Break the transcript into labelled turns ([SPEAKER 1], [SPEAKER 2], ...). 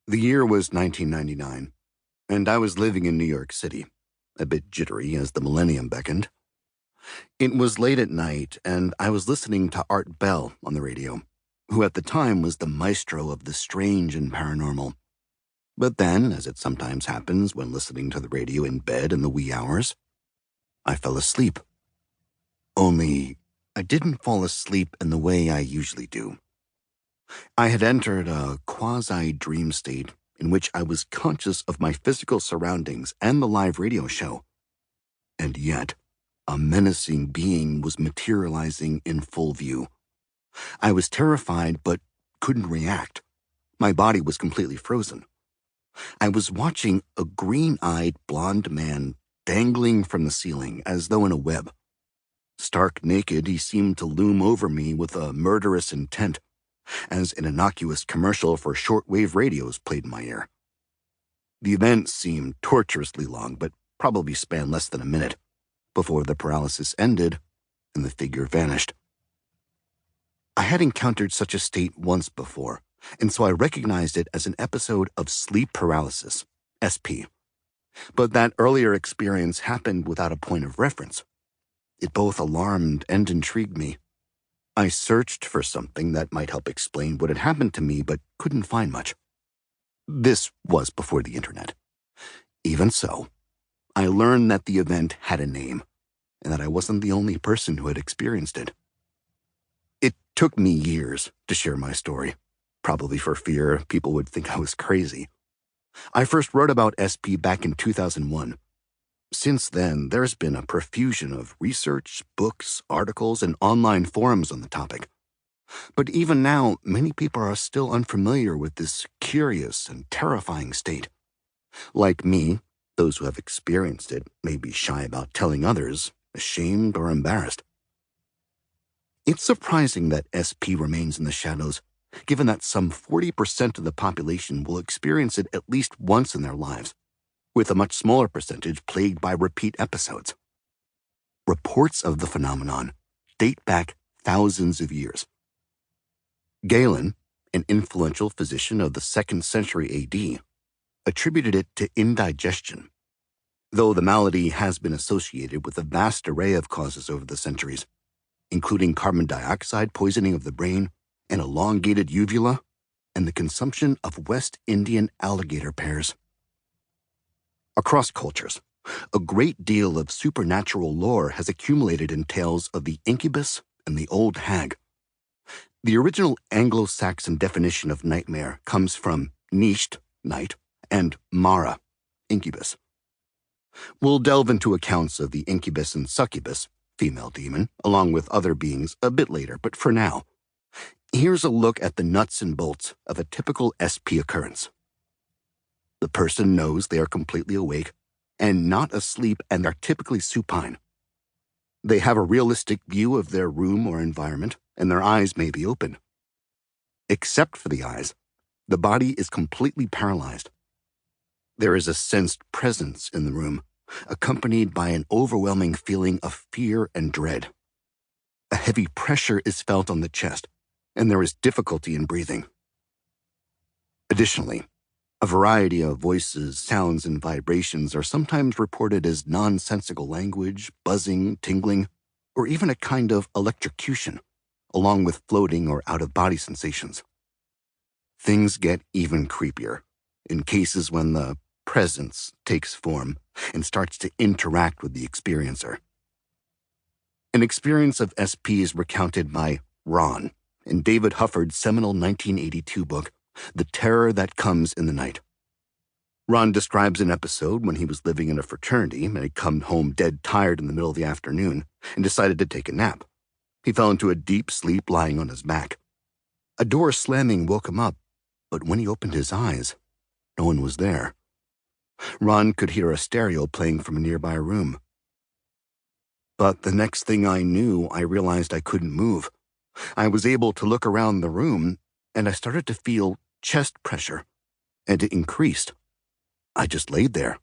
[SPEAKER 1] The year was 1999, and I was living in New York City, a bit jittery as the millennium beckoned. It was late at night, and I was listening to Art Bell on the radio, who at the time was the maestro of the strange and paranormal. But then, as it sometimes happens when listening to the radio in bed in the wee hours, I fell asleep. Only, I didn't fall asleep in the way I usually do. I had entered a quasi-dream state in which I was conscious of my physical surroundings and the live radio show. And yet, a menacing being was materializing in full view. I was terrified but couldn't react. My body was completely frozen. I was watching a green-eyed blonde man dangling from the ceiling as though in a web. Stark naked, he seemed to loom over me with a murderous intent, as an innocuous commercial for shortwave radios played in my ear. The event seemed torturously long, but probably spanned less than a minute, before the paralysis ended and the figure vanished. I had encountered such a state once before, and so I recognized it as an episode of sleep paralysis, SP. But that earlier experience happened without a point of reference. It both alarmed and intrigued me. I searched for something that might help explain what had happened to me, but couldn't find much. This was before the internet. Even so, I learned that the event had a name, and that I wasn't the only person who had experienced it. It took me years to share my story, probably for fear people would think I was crazy. I first wrote about SP back in 2001. Since then, there's been a profusion of research, books, articles, and online forums on the topic. But even now, many people are still unfamiliar with this curious and terrifying state. Like me, those who have experienced it may be shy about telling others, ashamed or embarrassed. It's surprising that SP remains in the shadows, given that some 40% of the population will experience it at least once in their lives, with a much smaller percentage plagued by repeat episodes. Reports of the phenomenon date back thousands of years. Galen, an influential physician of the 2nd century AD, attributed it to indigestion, though the malady has been associated with a vast array of causes over the centuries, including carbon dioxide poisoning of the brain, an elongated uvula, and the consumption of West Indian alligator pears. Across cultures, a great deal of supernatural lore has accumulated in tales of the incubus and the old hag. The original Anglo-Saxon definition of nightmare comes from nisht, night, and mara, incubus. We'll delve into accounts of the incubus and succubus, female demon, along with other beings a bit later, but for now, here's a look at the nuts and bolts of a typical SP occurrence. The person knows they are completely awake and not asleep and are typically supine. They have a realistic view of their room or environment, and their eyes may be open. Except for the eyes, the body is completely paralyzed. There is a sensed presence in the room, accompanied by an overwhelming feeling of fear and dread. A heavy pressure is felt on the chest, and there is difficulty in breathing. Additionally, a variety of voices, sounds, and vibrations are sometimes reported as nonsensical language, buzzing, tingling, or even a kind of electrocution, along with floating or out-of-body sensations. Things get even creepier in cases when the presence takes form and starts to interact with the experiencer. An experience of SP is recounted by Ron in David Hufford's seminal 1982 book, The Terror That Comes in the Night. Ron describes an episode when he was living in a fraternity and had come home dead tired in the middle of the afternoon and decided to take a nap. He fell into a deep sleep lying on his back. A door slamming woke him up, but when he opened his eyes, no one was there. Ron could hear a stereo playing from a nearby room. But the next thing I knew, I realized I couldn't move. I was able to look around the room, and I started to feel chest pressure, and it increased. I just laid there,